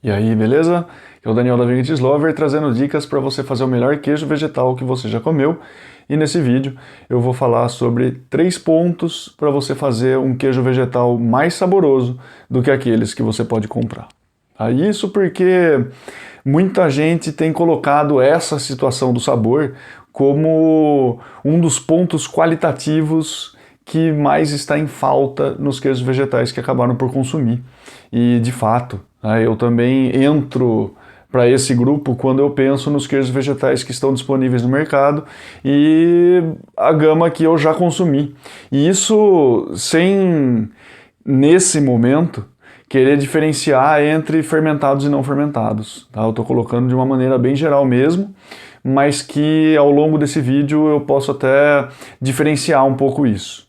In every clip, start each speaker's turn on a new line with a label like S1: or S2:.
S1: E aí, beleza? Eu, Daniel da Vegan Lover, trazendo dicas para você fazer o melhor queijo vegetal que você já comeu. E nesse vídeo eu vou falar sobre 3 pontos para você fazer um queijo vegetal mais saboroso do que aqueles que você pode comprar. Isso porque muita gente tem colocado essa situação do sabor como um dos pontos qualitativos que mais está em falta nos queijos vegetais que acabaram por consumir. E de fato, eu também entro para esse grupo quando eu penso nos queijos vegetais que estão disponíveis no mercado e a gama que eu já consumi. E isso sem, nesse momento, querer diferenciar entre fermentados e não fermentados. Eu estou colocando de uma maneira bem geral mesmo, mas que ao longo desse vídeo eu posso até diferenciar um pouco isso.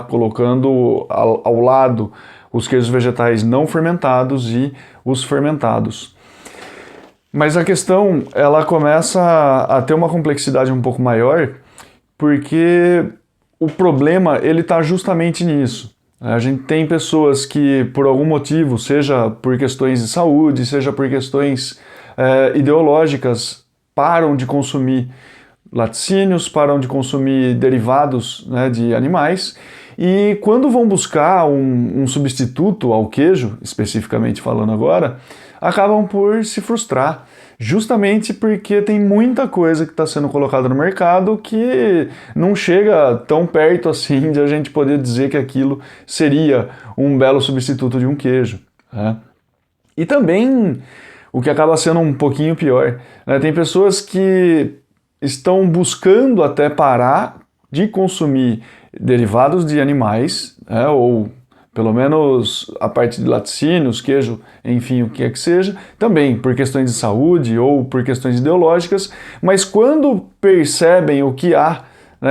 S1: Colocando ao lado os queijos vegetais não fermentados e os fermentados. Mas a questão, ela começa a ter uma complexidade um pouco maior, porque o problema, ele está justamente nisso. A gente tem pessoas que, por algum motivo, seja por questões de saúde, seja por questões ideológicas, param de consumir laticínios, param de consumir derivados, de animais, e quando vão buscar um substituto ao queijo, especificamente falando agora, acabam por se frustrar, justamente porque tem muita coisa que está sendo colocada no mercado que não chega tão perto assim de a gente poder dizer que aquilo seria um belo substituto de um queijo. E também, o que acaba sendo um pouquinho pior, tem pessoas que estão buscando até parar de consumir derivados de animais, ou pelo menos a parte de laticínios, queijo, enfim, o que é que seja, também por questões de saúde ou por questões ideológicas, mas quando percebem o que há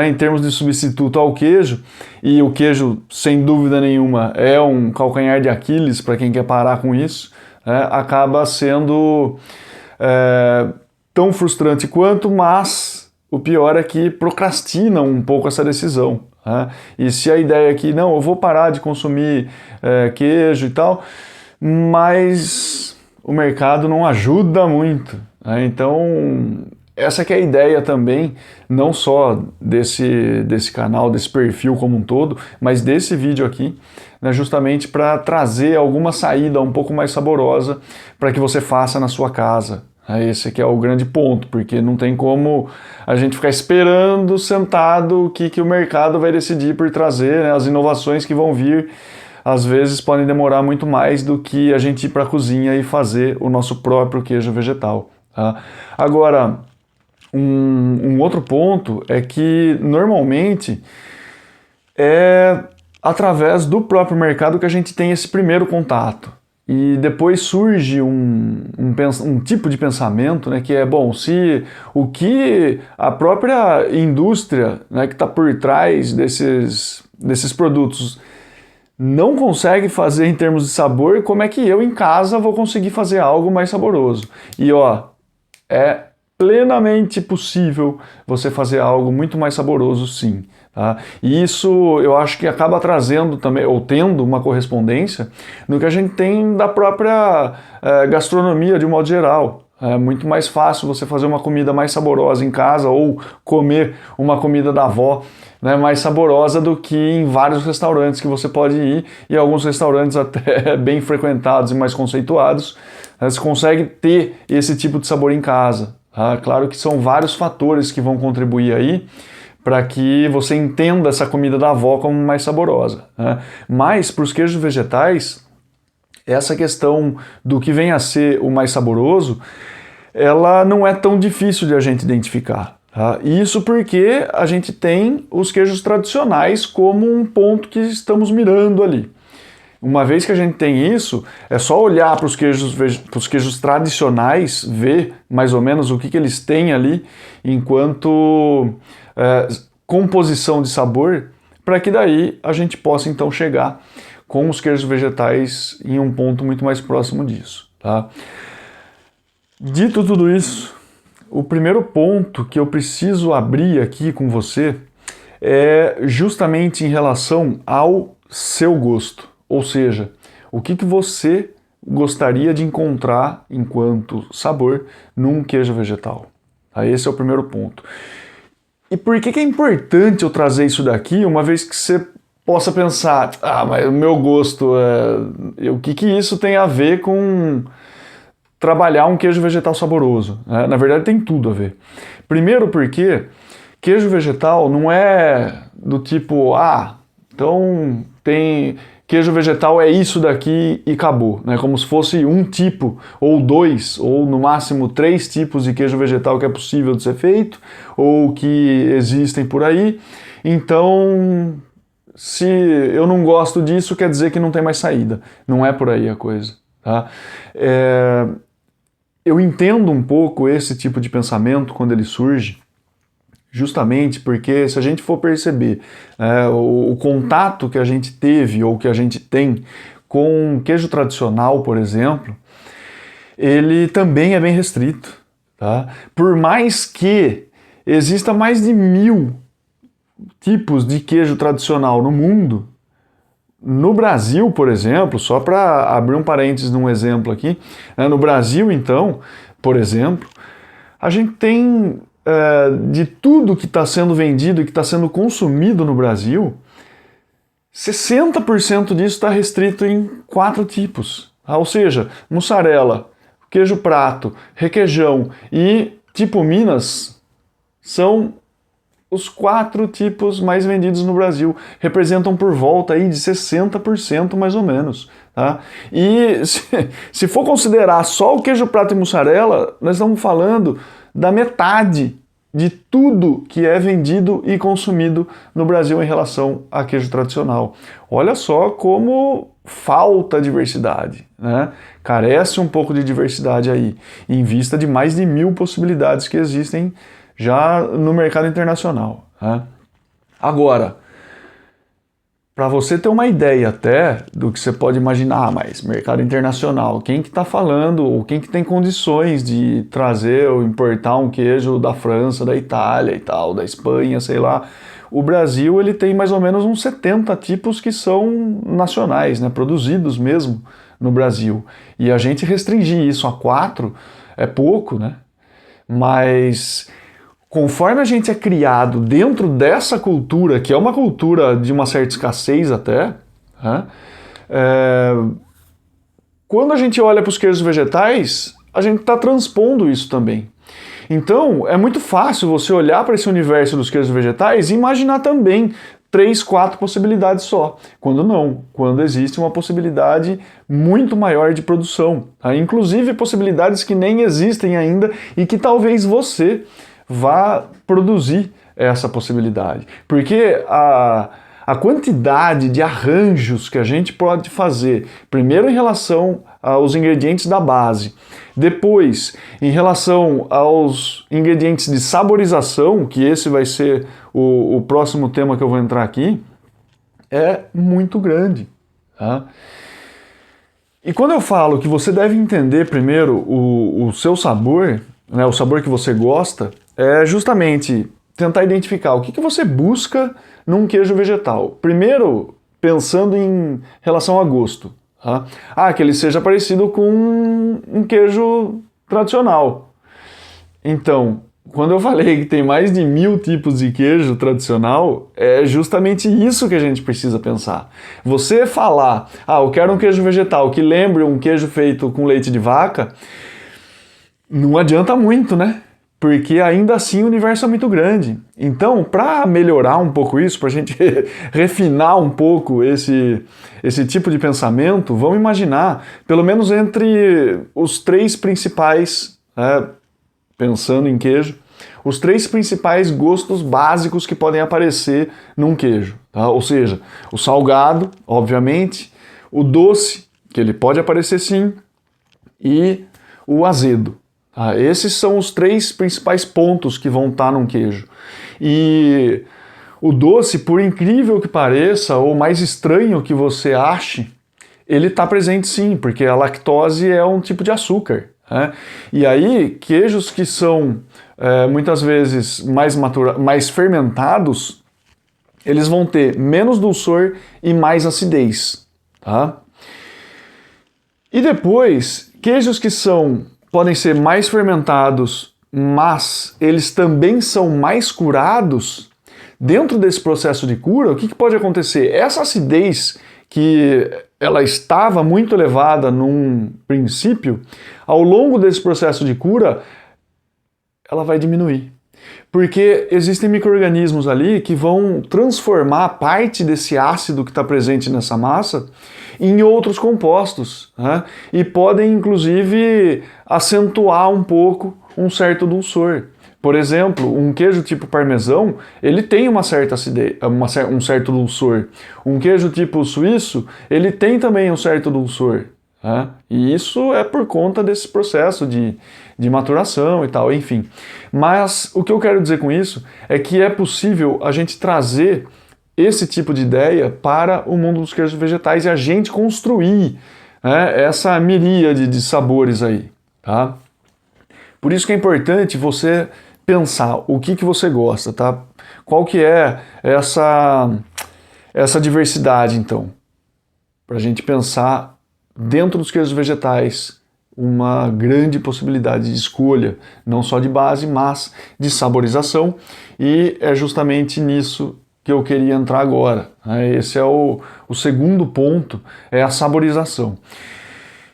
S1: em termos de substituto ao queijo, e o queijo, sem dúvida nenhuma, é um calcanhar de Aquiles para quem quer parar com isso, acaba sendo tão frustrante quanto, mas o pior é que procrastinam um pouco essa decisão. E se a ideia é que, não, eu vou parar de consumir queijo e tal, mas o mercado não ajuda muito. Então, essa que é a ideia também, não só desse canal, desse perfil como um todo, mas desse vídeo aqui, justamente para trazer alguma saída um pouco mais saborosa para que você faça na sua casa. Esse aqui é o grande ponto, porque não tem como a gente ficar esperando sentado o que o mercado vai decidir por trazer, as inovações que vão vir, às vezes podem demorar muito mais do que a gente ir para a cozinha e fazer o nosso próprio queijo vegetal. Agora, um outro ponto é que normalmente é através do próprio mercado que a gente tem esse primeiro contato. E depois surge um tipo de pensamento, que é, bom, se o que a própria indústria, que está por trás desses produtos não consegue fazer em termos de sabor, como é que eu em casa vou conseguir fazer algo mais saboroso? E é plenamente possível você fazer algo muito mais saboroso, sim. E isso eu acho que acaba trazendo também, ou tendo uma correspondência no que a gente tem da própria gastronomia de um modo geral. É muito mais fácil você fazer uma comida mais saborosa em casa ou comer uma comida da avó mais saborosa do que em vários restaurantes que você pode ir, e alguns restaurantes até bem frequentados e mais conceituados, você consegue ter esse tipo de sabor em casa. Claro que são vários fatores que vão contribuir aí para que você entenda essa comida da avó como mais saborosa. Mas, para os queijos vegetais, essa questão do que vem a ser o mais saboroso, ela não é tão difícil de a gente identificar. Isso porque a gente tem os queijos tradicionais como um ponto que estamos mirando ali. Uma vez que a gente tem isso, é só olhar para os queijos tradicionais, ver mais ou menos o que eles têm ali enquanto composição de sabor, para que daí a gente possa então chegar com os queijos vegetais em um ponto muito mais próximo disso. Dito tudo isso, o primeiro ponto que eu preciso abrir aqui com você é justamente em relação ao seu gosto. Ou seja, o que você gostaria de encontrar enquanto sabor num queijo vegetal? Esse é o primeiro ponto. E por que é importante eu trazer isso daqui, uma vez que você possa pensar, mas o meu gosto, o que isso tem a ver com trabalhar um queijo vegetal saboroso? Na verdade tem tudo a ver. Primeiro porque queijo vegetal não é do tipo, então tem... Queijo vegetal é isso daqui e acabou, né? Como se fosse um tipo, ou dois, ou no máximo 3 tipos de queijo vegetal que é possível de ser feito, ou que existem por aí. Então, se eu não gosto disso, quer dizer que não tem mais saída. Não é por aí a coisa, tá? Eu entendo um pouco esse tipo de pensamento quando ele surge, justamente porque se a gente for perceber o contato que a gente teve ou que a gente tem com queijo tradicional, por exemplo, ele também é bem restrito. Tá? Por mais que exista mais de 1000 tipos de queijo tradicional no mundo, no Brasil, por exemplo, só para abrir um parênteses num exemplo aqui, no Brasil, então, por exemplo, a gente tem... de tudo que está sendo vendido e que está sendo consumido no Brasil, 60% disso está restrito em 4 tipos. Ou seja, mussarela, queijo prato, requeijão e tipo Minas são os 4 tipos mais vendidos no Brasil. Representam por volta aí de 60% mais ou menos. Tá? E se for considerar só o queijo prato e mussarela, nós estamos falando da metade de tudo que é vendido e consumido no Brasil em relação a queijo tradicional. Olha só como falta diversidade, né? Carece um pouco de diversidade aí, em vista de mais de 1000 possibilidades que existem já no mercado internacional. Né? Agora, para você ter uma ideia até do que você pode imaginar, mas mercado internacional, quem que está falando, ou quem que tem condições de trazer ou importar um queijo da França, da Itália e tal, da Espanha, sei lá. O Brasil ele tem mais ou menos uns 70 tipos que são nacionais, né, produzidos mesmo no Brasil. E a gente restringir isso a 4 é pouco, né? Mas... conforme a gente é criado dentro dessa cultura, que é uma cultura de uma certa escassez até, quando a gente olha para os queijos vegetais, a gente está transpondo isso também. Então, é muito fácil você olhar para esse universo dos queijos vegetais e imaginar também 3, 4 possibilidades só. Quando não, quando existe uma possibilidade muito maior de produção. Inclusive possibilidades que nem existem ainda e que talvez você vá produzir essa possibilidade. Porque a quantidade de arranjos que a gente pode fazer, primeiro em relação aos ingredientes da base, depois em relação aos ingredientes de saborização, que esse vai ser o próximo tema que eu vou entrar aqui, é muito grande. Tá? E quando eu falo que você deve entender primeiro o seu sabor, né, o sabor que você gosta, é justamente tentar identificar o que você busca num queijo vegetal. Primeiro, pensando em relação a gosto. Tá? Que ele seja parecido com um queijo tradicional. Então, quando eu falei que tem mais de 1000 tipos de queijo tradicional, é justamente isso que a gente precisa pensar. Você falar, eu quero um queijo vegetal que lembre um queijo feito com leite de vaca, não adianta muito, né? Porque ainda assim o universo é muito grande. Então, para melhorar um pouco isso, para a gente refinar um pouco esse tipo de pensamento, vamos imaginar, pelo menos entre os 3 principais, pensando em queijo, os 3 principais gostos básicos que podem aparecer num queijo. Tá? Ou seja, o salgado, obviamente, o doce, que ele pode aparecer sim, e o azedo. Esses são os 3 principais pontos que vão estar num queijo. E o doce, por incrível que pareça, ou mais estranho que você ache, ele está presente sim, porque a lactose é um tipo de açúcar. Né? E aí, queijos que são muitas vezes mais fermentados, eles vão ter menos dulçor e mais acidez. Tá? E depois, queijos que podem ser mais fermentados, mas eles também são mais curados. Dentro desse processo de cura, o que pode acontecer? Essa acidez que ela estava muito elevada num princípio, ao longo desse processo de cura, ela vai diminuir. Porque existem micro-organismos ali que vão transformar parte desse ácido que está presente nessa massa em outros compostos, né? E podem, inclusive, acentuar um pouco um certo dulçor. Por exemplo, um queijo tipo parmesão, ele tem uma certa acidez, um certo dulçor. Um queijo tipo suíço, ele tem também um certo dulçor. Né? E isso é por conta desse processo de maturação e tal, enfim. Mas o que eu quero dizer com isso é que é possível a gente trazer esse tipo de ideia para o mundo dos queijos vegetais e a gente construir, né, essa miríade de sabores aí, tá? Por isso que é importante você pensar o que você gosta, tá? Qual que é essa diversidade, então? Para a gente pensar dentro dos queijos vegetais uma grande possibilidade de escolha, não só de base, mas de saborização, e é justamente nisso que eu queria entrar agora. Esse é o segundo ponto, é a saborização.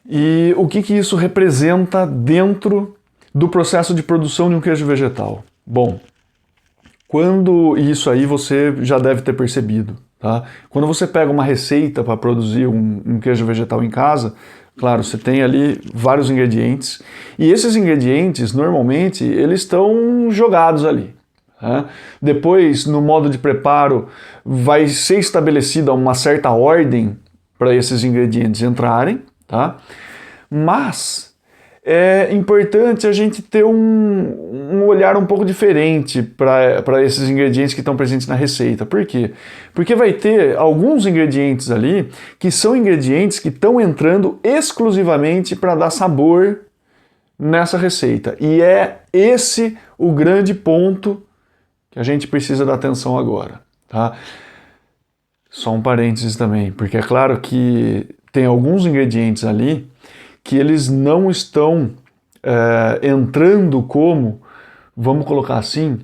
S1: E o que isso representa dentro do processo de produção de um queijo vegetal? Bom, isso aí você já deve ter percebido, tá? Quando você pega uma receita para produzir um queijo vegetal em casa, claro, você tem ali vários ingredientes, e esses ingredientes, normalmente, eles estão jogados ali. Tá? Depois, no modo de preparo, vai ser estabelecida uma certa ordem para esses ingredientes entrarem, tá? Mas é importante a gente ter um olhar um pouco diferente para esses ingredientes que estão presentes na receita. Por quê? Porque vai ter alguns ingredientes ali que são ingredientes que estão entrando exclusivamente para dar sabor nessa receita. E é esse o grande ponto que a gente precisa dar atenção agora, tá? Só um parênteses também, porque é claro que tem alguns ingredientes ali que eles não estão entrando como, vamos colocar assim,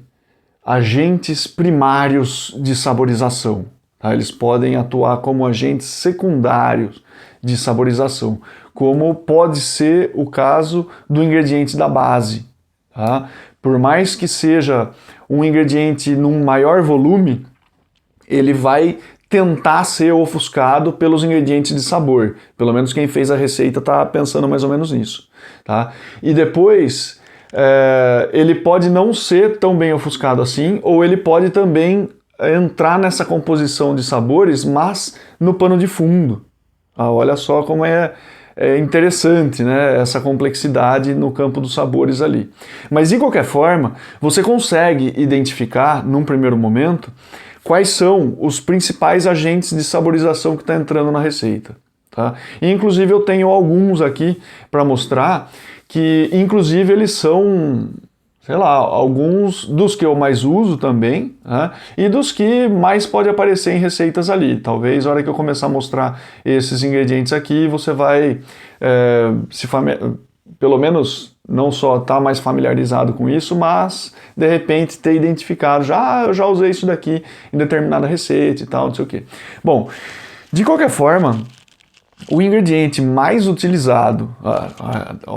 S1: agentes primários de saborização. Tá? Eles podem atuar como agentes secundários de saborização, como pode ser o caso do ingrediente da base. Tá? Por mais que seja um ingrediente num maior volume, ele vai tentar ser ofuscado pelos ingredientes de sabor. Pelo menos quem fez a receita está pensando mais ou menos nisso. Tá? E depois, ele pode não ser tão bem ofuscado assim, ou ele pode também entrar nessa composição de sabores, mas no pano de fundo. Olha só como é interessante, né, essa complexidade no campo dos sabores ali. Mas de qualquer forma, você consegue identificar, num primeiro momento, quais são os principais agentes de saborização que está entrando na receita. Tá? E, inclusive eu tenho alguns aqui para mostrar que inclusive eles são, sei lá, alguns dos que eu mais uso também, né? E dos que mais pode aparecer em receitas ali. Talvez na hora que eu começar a mostrar esses ingredientes aqui, você vai pelo menos não só estar mais familiarizado com isso, mas de repente ter identificado, eu já usei isso daqui em determinada receita e tal, não sei o quê. Bom, de qualquer forma, o ingrediente mais utilizado,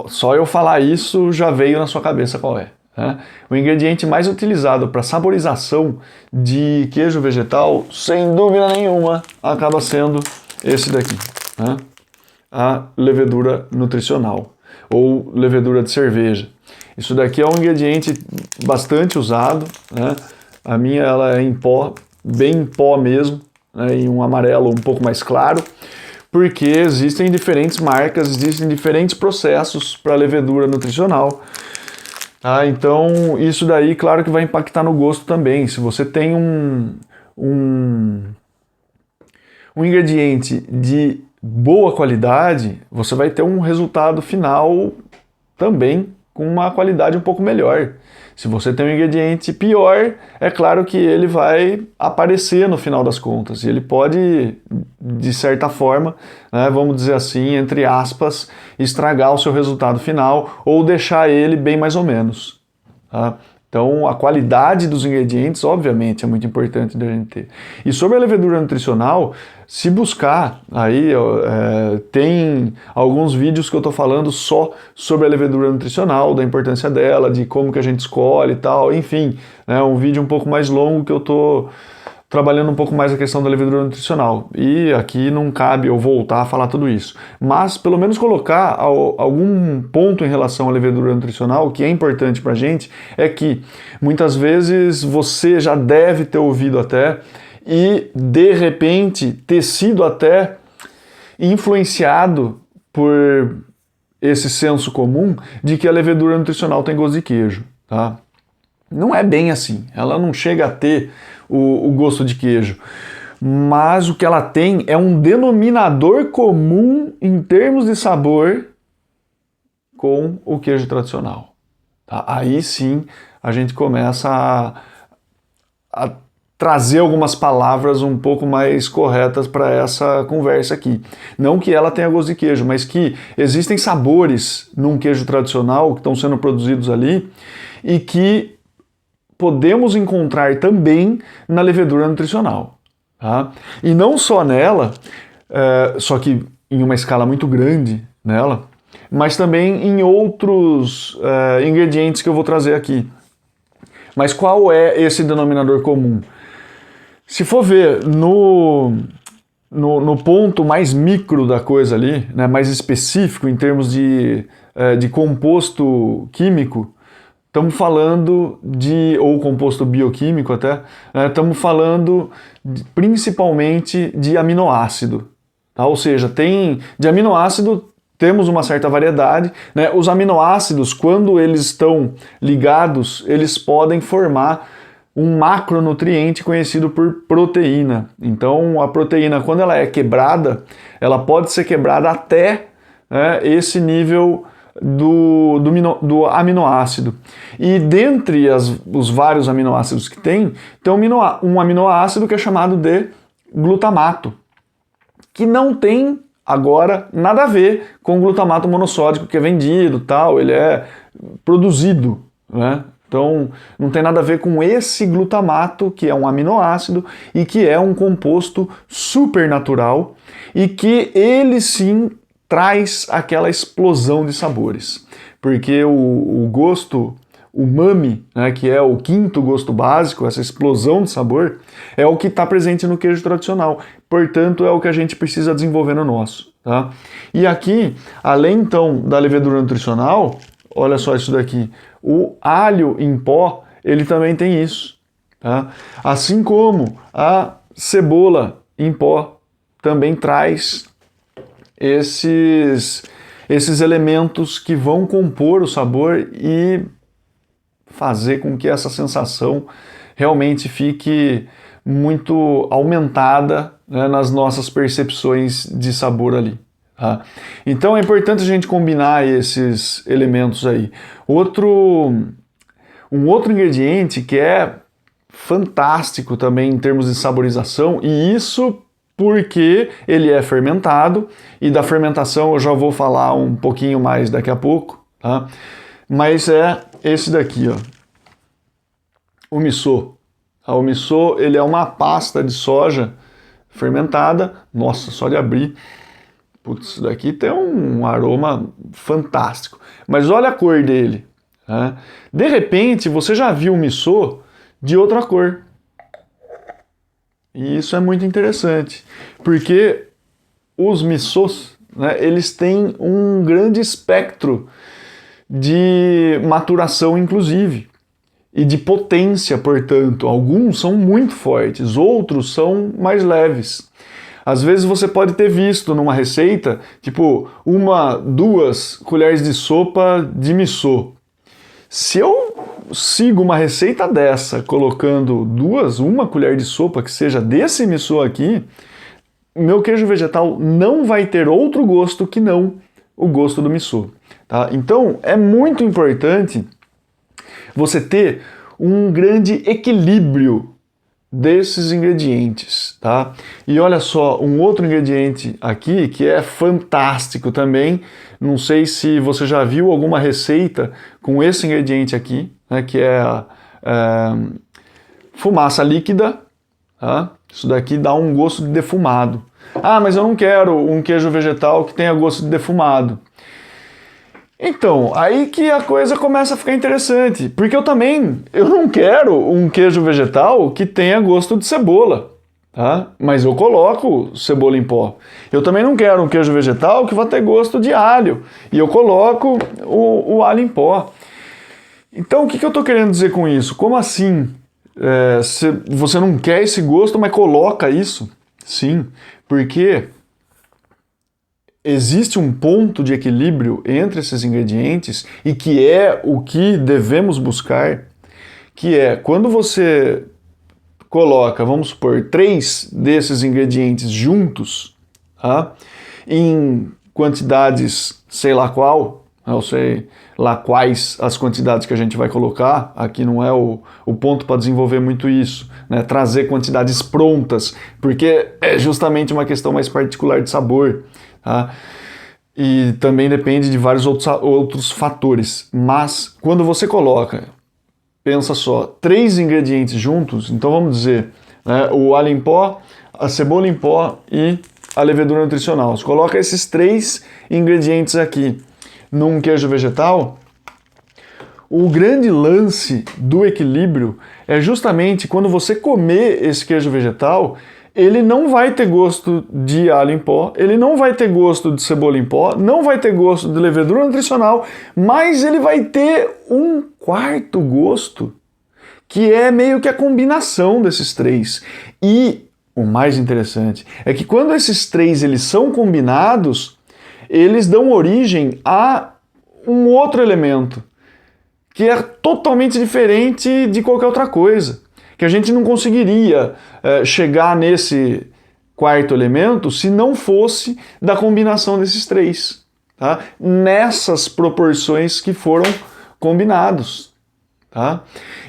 S1: só eu falar isso já veio na sua cabeça qual é. Né? O ingrediente mais utilizado para saborização de queijo vegetal, sem dúvida nenhuma, acaba sendo esse daqui, né? A levedura nutricional, ou levedura de cerveja. Isso daqui é um ingrediente bastante usado, né? A minha ela é em pó, bem em pó mesmo, né? Em um amarelo um pouco mais claro, porque existem diferentes marcas, existem diferentes processos para levedura nutricional. Então isso daí, claro que vai impactar no gosto também. Se você tem um ingrediente de boa qualidade, você vai ter um resultado final também com uma qualidade um pouco melhor. Se você tem um ingrediente pior, é claro que ele vai aparecer no final das contas. E ele pode, de certa forma, né, vamos dizer assim, entre aspas, estragar o seu resultado final ou deixar ele bem mais ou menos. Tá? Então, a qualidade dos ingredientes, obviamente, é muito importante da gente ter. E sobre a levedura nutricional, se buscar, aí tem alguns vídeos que eu estou falando só sobre a levedura nutricional, da importância dela, de como que a gente escolhe e tal, enfim, né, um vídeo um pouco mais longo que eu estou trabalhando um pouco mais a questão da levedura nutricional. E aqui não cabe eu voltar a falar tudo isso. Mas, pelo menos, colocar algum ponto em relação à levedura nutricional que é importante pra gente é que, muitas vezes, você já deve ter ouvido até e, de repente, ter sido até influenciado por esse senso comum de que a levedura nutricional tem gosto de queijo, tá? Não é bem assim. Ela não chega a ter o gosto de queijo, mas o que ela tem é um denominador comum em termos de sabor com o queijo tradicional. Tá? Aí sim a gente começa a trazer algumas palavras um pouco mais corretas para essa conversa aqui. Não que ela tenha gosto de queijo, mas que existem sabores num queijo tradicional que estão sendo produzidos ali e que podemos encontrar também na levedura nutricional. Tá? E não só nela, só que em uma escala muito grande nela, mas também em outros ingredientes que eu vou trazer aqui. Mas qual é esse denominador comum? Se for ver no ponto mais micro da coisa ali, né, mais específico em termos de composto químico, estamos falando ou composto bioquímico até, estamos falando principalmente de aminoácido. Tá? Ou seja, de aminoácido temos uma certa variedade. Né? Os aminoácidos, quando eles estão ligados, eles podem formar um macronutriente conhecido por proteína. Então, a proteína, quando ela é quebrada, ela pode ser quebrada até esse nível do aminoácido. E dentre os vários aminoácidos que tem um aminoácido que é chamado de glutamato, que não tem agora nada a ver com o glutamato monossódico que é vendido, tal, ele é produzido, né? Então não tem nada a ver com esse glutamato, que é um aminoácido e que é um composto supernatural e que ele sim traz aquela explosão de sabores, porque o gosto umami, né, que é o quinto gosto básico, essa explosão de sabor, é o que está presente no queijo tradicional, portanto é o que a gente precisa desenvolver no nosso. Tá? E aqui, além então da levedura nutricional, olha só isso daqui, o alho em pó, ele também tem isso. Tá? Assim como a cebola em pó também traz esses elementos que vão compor o sabor e fazer com que essa sensação realmente fique muito aumentada, né, nas nossas percepções de sabor ali. Tá? Então é importante a gente combinar esses elementos aí. Um outro ingrediente que é fantástico também em termos de saborização, e isso porque ele é fermentado, e da fermentação eu já vou falar um pouquinho mais daqui a pouco, tá? Mas é esse daqui, ó, o miso. O miso, ele é uma pasta de soja fermentada, nossa, só de abrir, putz, isso daqui tem um aroma fantástico, mas olha a cor dele, né? De repente você já viu o miso de outra cor. E isso é muito interessante, porque os misos, né, eles têm um grande espectro de maturação, inclusive, e de potência, portanto. Alguns são muito fortes, outros são mais leves. Às vezes você pode ter visto numa receita, tipo, 2 colheres de sopa de miso. Se eu sigo uma receita dessa, colocando 1 colher de sopa que seja desse miso aqui, meu queijo vegetal não vai ter outro gosto que não o gosto do miso. tá? Então é muito importante você ter um grande equilíbrio desses ingredientes, tá? E olha só, um outro ingrediente aqui que é fantástico também, não sei se você já viu alguma receita com esse ingrediente aqui, né, que é a fumaça líquida, tá? Isso daqui dá um gosto de defumado. Ah, mas eu não quero um queijo vegetal que tenha gosto de defumado. Então, aí que a coisa começa a ficar interessante, porque eu não quero um queijo vegetal que tenha gosto de cebola, tá? Mas eu coloco cebola em pó. Eu também não quero um queijo vegetal que vá ter gosto de alho, e eu coloco o alho em pó. Então, o que eu estou querendo dizer com isso? Como assim? Você não quer esse gosto, mas coloca isso? Sim, porque existe um ponto de equilíbrio entre esses ingredientes e que é o que devemos buscar, que é quando você coloca, vamos supor, 3 desses ingredientes juntos, tá? Em quantidades sei lá qual, eu sei lá quais as quantidades que a gente vai colocar, aqui não é o ponto para desenvolver muito isso, né? Trazer quantidades prontas, porque é justamente uma questão mais particular de sabor, tá? E também depende de vários outros fatores. Mas quando você coloca, pensa só, 3 ingredientes juntos, então vamos dizer, né, o alho em pó, a cebola em pó e a levedura nutricional. Você coloca esses 3 ingredientes aqui num queijo vegetal, o grande lance do equilíbrio é justamente quando você comer esse queijo vegetal, ele não vai ter gosto de alho em pó, ele não vai ter gosto de cebola em pó, não vai ter gosto de levedura nutricional, mas ele vai ter um quarto gosto, que é meio que a combinação desses 3. E o mais interessante é que quando esses 3 eles são combinados, eles dão origem a um outro elemento, que é totalmente diferente de qualquer outra coisa, que a gente não conseguiria chegar nesse quarto elemento se não fosse da combinação desses 3, tá? Nessas proporções que foram combinados, tá?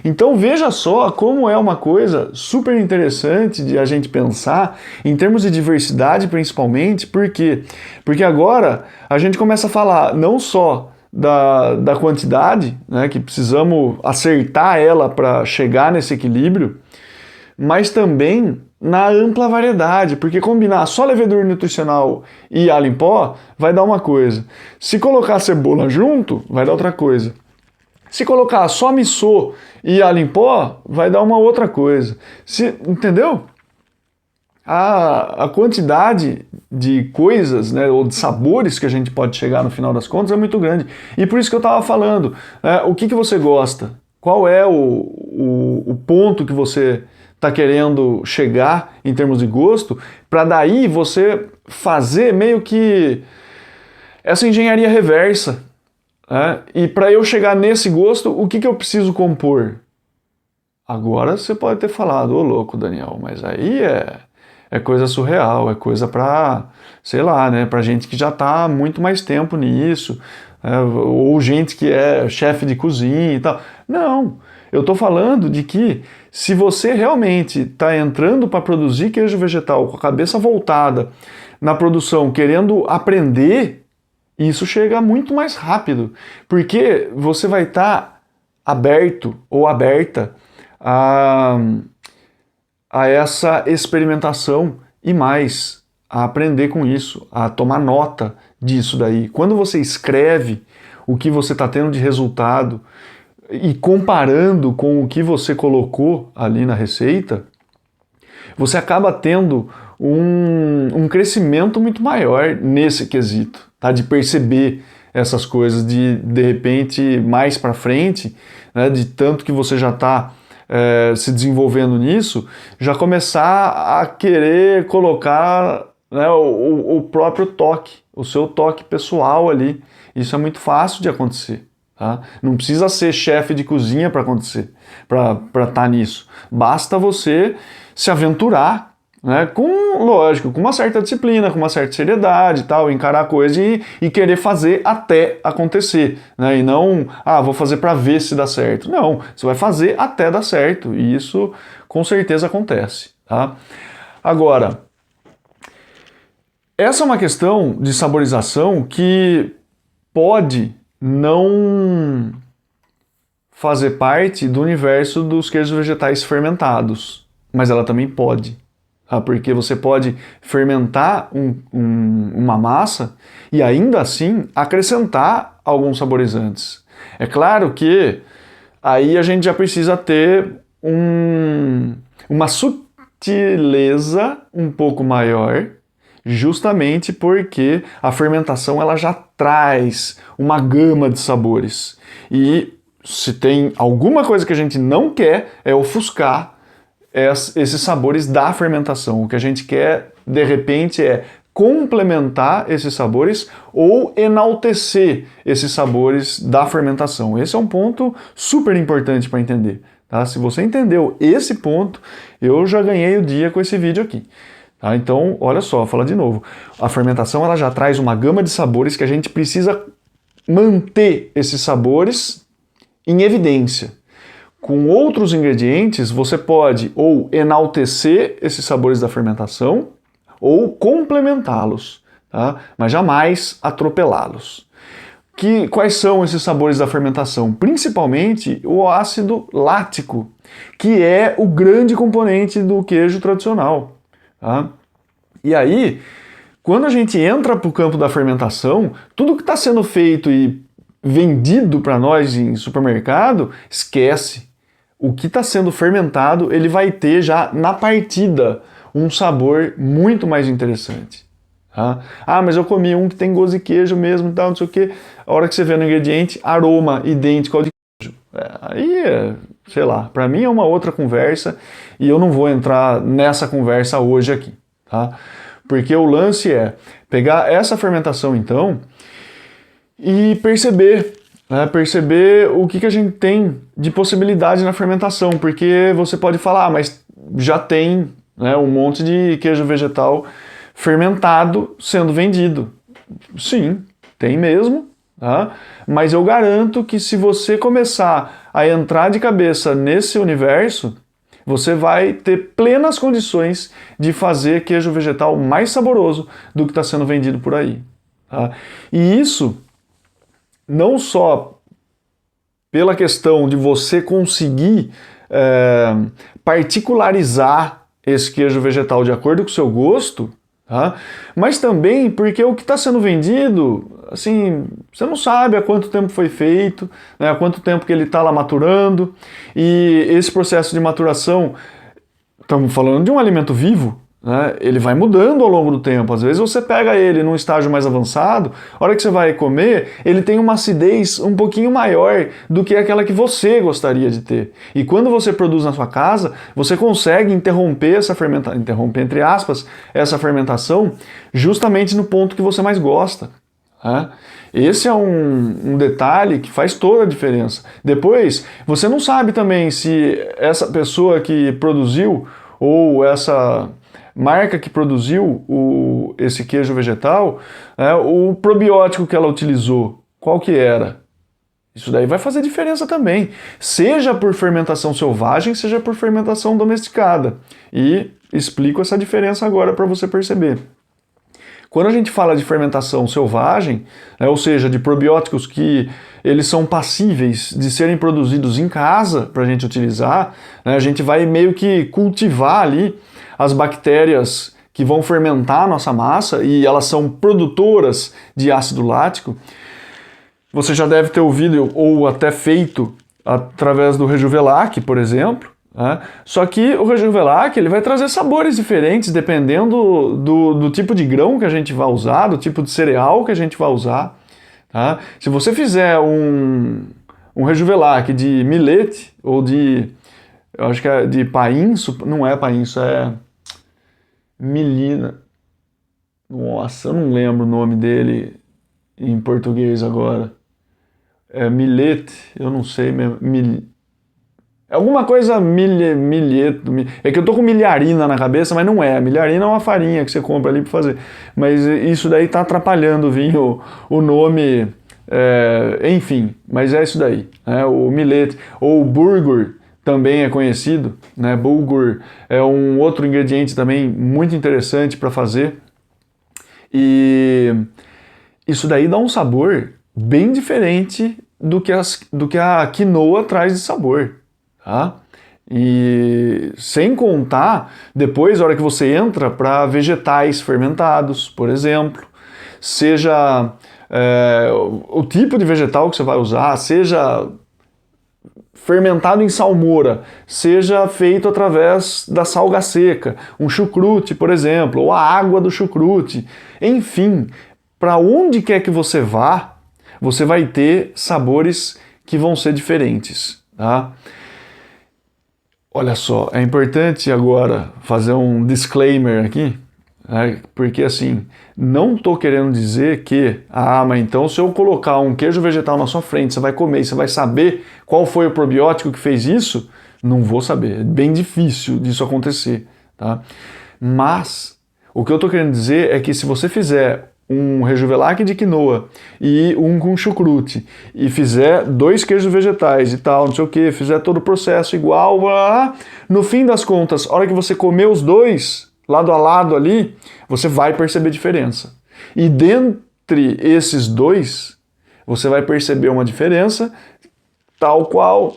S1: Então veja só como é uma coisa super interessante de a gente pensar em termos de diversidade, principalmente, por quê? Porque agora a gente começa a falar não só da quantidade, né, que precisamos acertar ela para chegar nesse equilíbrio, mas também na ampla variedade, porque combinar só levedura nutricional e alho em pó vai dar uma coisa. Se colocar cebola junto, vai dar outra coisa. Se colocar só miso e alho em pó, vai dar uma outra coisa. Entendeu? A quantidade de coisas, né, ou de sabores que a gente pode chegar no final das contas é muito grande. E por isso que eu estava falando, o que você gosta? Qual é o ponto que você está querendo chegar em termos de gosto, para daí você fazer meio que essa engenharia reversa. E para eu chegar nesse gosto, o que eu preciso compor? Agora você pode ter falado, ô louco, Daniel, mas aí é coisa surreal, é coisa para, sei lá, né, para gente que já está há muito mais tempo nisso, ou gente que é chefe de cozinha e tal. Não, eu estou falando de que se você realmente está entrando para produzir queijo vegetal com a cabeça voltada na produção, querendo aprender, isso chega muito mais rápido, porque você vai estar aberto ou aberta a essa experimentação e mais, a aprender com isso, a tomar nota disso daí. Quando você escreve o que você está tendo de resultado e comparando com o que você colocou ali na receita, você acaba tendo um crescimento muito maior nesse quesito, tá? De perceber essas coisas, de repente, mais para frente, né, de tanto que você já está se desenvolvendo nisso, já começar a querer colocar, né, o próprio toque, o seu toque pessoal ali. Isso é muito fácil de acontecer. Tá? Não precisa ser chefe de cozinha para acontecer, para estar nisso. Basta você se aventurar né? Lógico, com uma certa disciplina, com uma certa seriedade e tal, encarar a coisa e querer fazer até acontecer, né? E não, vou fazer para ver se dá certo. Não, você vai fazer até dar certo, e isso com certeza acontece, tá? Agora, essa é uma questão de saborização que pode não fazer parte do universo dos queijos vegetais fermentados, mas ela também pode, tá? Porque você pode fermentar uma massa e ainda assim acrescentar alguns saborizantes. É claro que aí a gente já precisa ter uma sutileza um pouco maior, justamente porque a fermentação ela já traz uma gama de sabores. E se tem alguma coisa que a gente não quer é ofuscar esses sabores da fermentação. O que a gente quer, de repente, é complementar esses sabores ou enaltecer esses sabores da fermentação. Esse é um ponto super importante para entender. Tá? Se você entendeu esse ponto, eu já ganhei o dia com esse vídeo aqui. Tá? Então, olha só, vou falar de novo. A fermentação ela já traz uma gama de sabores que a gente precisa manter esses sabores em evidência. Com outros ingredientes, você pode ou enaltecer esses sabores da fermentação ou complementá-los, tá? Mas jamais atropelá-los. Quais são esses sabores da fermentação? Principalmente o ácido lático, que é o grande componente do queijo tradicional. Tá? E aí, quando a gente entra para o campo da fermentação, tudo que está sendo feito e vendido para nós em supermercado, esquece. O que está sendo fermentado, ele vai ter já na partida um sabor muito mais interessante. Tá? Mas eu comi um que tem gosto de queijo mesmo e tal, não sei o que. A hora que você vê no ingrediente, aroma idêntico ao de queijo. Aí, sei lá, para mim é uma outra conversa e eu não vou entrar nessa conversa hoje aqui. Tá? Porque o lance é pegar essa fermentação então e perceber o que a gente tem de possibilidade na fermentação, porque você pode falar, mas já tem, né, um monte de queijo vegetal fermentado sendo vendido. Sim, tem mesmo, tá? Mas eu garanto que se você começar a entrar de cabeça nesse universo, você vai ter plenas condições de fazer queijo vegetal mais saboroso do que está sendo vendido por aí. Tá? E isso não só pela questão de você conseguir particularizar esse queijo vegetal de acordo com o seu gosto, tá? Mas também porque o que está sendo vendido, assim, você não sabe há quanto tempo foi feito, né, há quanto tempo que ele está lá maturando, e esse processo de maturação, estamos falando de um alimento vivo, né, ele vai mudando ao longo do tempo. Às vezes você pega ele num estágio mais avançado, a hora que você vai comer, ele tem uma acidez um pouquinho maior do que aquela que você gostaria de ter. E quando você produz na sua casa, você consegue interromper essa fermentação, interromper entre aspas, essa fermentação justamente no ponto que você mais gosta. Né? Esse é um detalhe que faz toda a diferença. Depois, você não sabe também se essa pessoa que produziu ou essa marca que produziu esse queijo vegetal, o probiótico que ela utilizou, qual que era? Isso daí vai fazer diferença também, seja por fermentação selvagem, seja por fermentação domesticada. E explico essa diferença agora para você perceber. Quando a gente fala de fermentação selvagem, ou seja, de probióticos que eles são passíveis de serem produzidos em casa para a gente utilizar, a gente vai meio que cultivar ali as bactérias que vão fermentar a nossa massa e elas são produtoras de ácido lático. Você já deve ter ouvido ou até feito através do Rejuvelac, por exemplo. Só que o Rejuvelac ele vai trazer sabores diferentes dependendo do tipo de grão que a gente vai usar, do tipo de cereal que a gente vai usar. Tá? Se você fizer um Rejuvelac de millet ou eu acho que é de painço, não é painço, é milina. Nossa, eu não lembro o nome dele em português agora. É millet, eu não sei mesmo. alguma coisa milheto. É que eu tô com milharina na cabeça, mas não é. Milharina é uma farinha que você compra ali para fazer. Mas isso daí tá atrapalhando o vinho, o nome, enfim. Mas é isso daí, né? O millet ou bulgur também é conhecido, né? Bulgur é um outro ingrediente também muito interessante para fazer. E isso daí dá um sabor bem diferente do que a quinoa traz de sabor, tá? E sem contar, depois, a hora que você entra para vegetais fermentados, por exemplo, seja o tipo de vegetal que você vai usar, seja fermentado em salmoura, seja feito através da salga seca, um chucrute, por exemplo, ou a água do chucrute. Enfim, para onde quer que você vá, você vai ter sabores que vão ser diferentes, tá? Olha só, é importante agora fazer um disclaimer aqui, né? Porque assim, não estou querendo dizer que, mas então se eu colocar um queijo vegetal na sua frente, você vai comer e você vai saber qual foi o probiótico que fez isso? Não vou saber, é bem difícil disso acontecer, tá? Mas o que eu estou querendo dizer é que se você fizer um rejuvelac de quinoa e um com chucrute e fizer 2 queijos vegetais e tal, não sei o que, fizer todo o processo igual, no fim das contas, a hora que você comer os 2 lado a lado ali, você vai perceber diferença. E dentre esses 2, você vai perceber uma diferença tal qual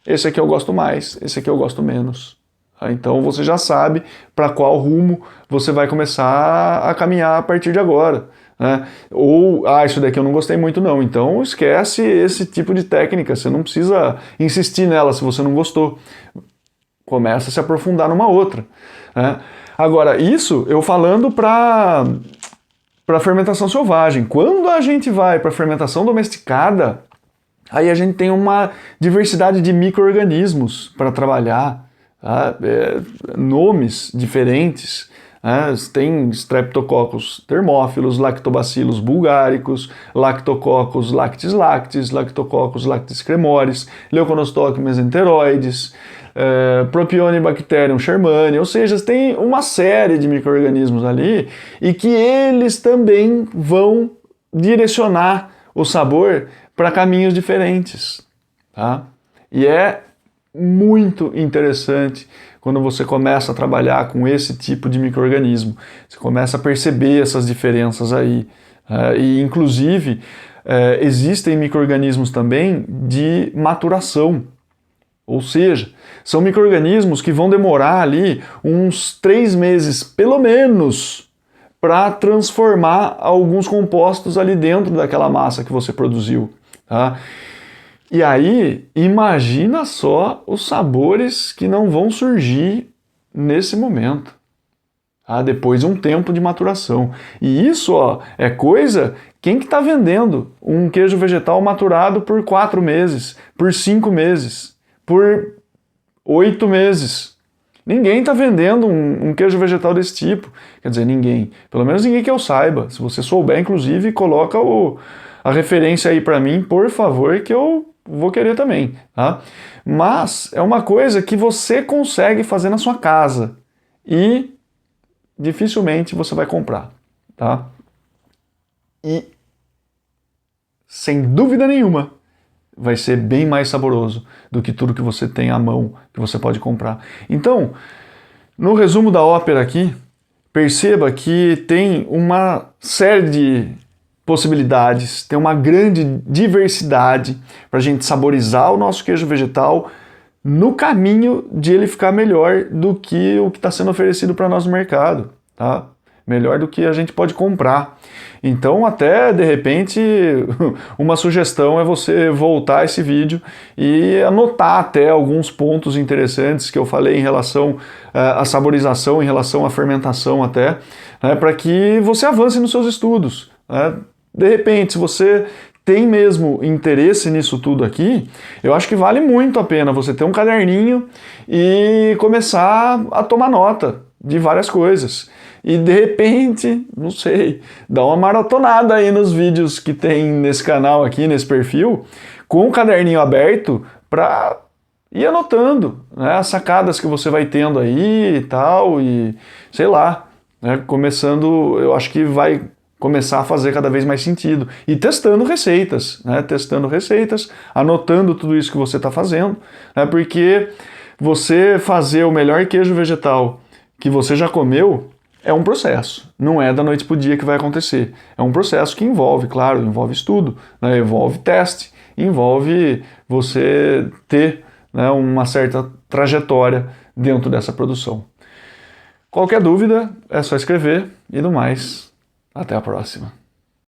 S1: esse aqui eu gosto mais, esse aqui eu gosto menos. Então você já sabe para qual rumo você vai começar a caminhar a partir de agora, né? Ou, isso daqui eu não gostei muito não, então esquece esse tipo de técnica, você não precisa insistir nela se você não gostou. Começa a se aprofundar numa outra, né? Agora, isso eu falando para fermentação selvagem. Quando a gente vai para fermentação domesticada, aí a gente tem uma diversidade de micro-organismos para trabalhar, tá? Nomes diferentes, né? Tem Streptococcus thermophilus, Lactobacillus bulgaricus, Lactococcus lactis lactis, Lactococcus lactis cremoris, Leuconostoc mesenteroides, Propionibacterium shermani, ou seja, tem uma série de micro-organismos ali e que eles também vão direcionar o sabor para caminhos diferentes, tá? E é muito interessante quando você começa a trabalhar com esse tipo de micro-organismo. Você começa a perceber essas diferenças aí. E, inclusive, existem micro-organismos também de maturação. Ou seja, são micro-organismos que vão demorar ali uns 3 meses, pelo menos, para transformar alguns compostos ali dentro daquela massa que você produziu, tá? E aí, imagina só os sabores que não vão surgir nesse momento, tá? Depois de um tempo de maturação. E isso, é coisa... Quem que está vendendo um queijo vegetal maturado por 4 meses, por 5 meses, por 8 meses? Ninguém está vendendo um queijo vegetal desse tipo. Quer dizer, ninguém. Pelo menos ninguém que eu saiba. Se você souber, inclusive, coloca a referência aí para mim, por favor, que eu vou querer também, tá? Mas é uma coisa que você consegue fazer na sua casa e dificilmente você vai comprar, tá? E sem dúvida nenhuma vai ser bem mais saboroso do que tudo que você tem à mão, que você pode comprar. Então, no resumo da ópera aqui, perceba que tem uma série de possibilidades, tem uma grande diversidade para a gente saborizar o nosso queijo vegetal no caminho de ele ficar melhor do que o que está sendo oferecido para nós no mercado, tá? Melhor do que a gente pode comprar. Então, até de repente, uma sugestão é você voltar esse vídeo e anotar até alguns pontos interessantes que eu falei em relação à saborização, em relação à fermentação até, né, para que você avance nos seus estudos, né? De repente, se você tem mesmo interesse nisso tudo aqui, eu acho que vale muito a pena você ter um caderninho e começar a tomar nota de várias coisas. E de repente, não sei, dá uma maratonada aí nos vídeos que tem nesse canal aqui, nesse perfil, com o caderninho aberto para e anotando, né, as sacadas que você vai tendo aí e tal, e sei lá, né, começando, eu acho que vai começar a fazer cada vez mais sentido. E testando receitas, né, testando receitas, anotando tudo isso que você está fazendo, né, porque você fazer o melhor queijo vegetal que você já comeu é um processo, não é da noite para o dia que vai acontecer. É um processo que envolve, claro, envolve estudo, né, envolve teste, envolve você ter, né, uma certa trajetória dentro dessa produção. Qualquer dúvida é só escrever e no mais, até a próxima.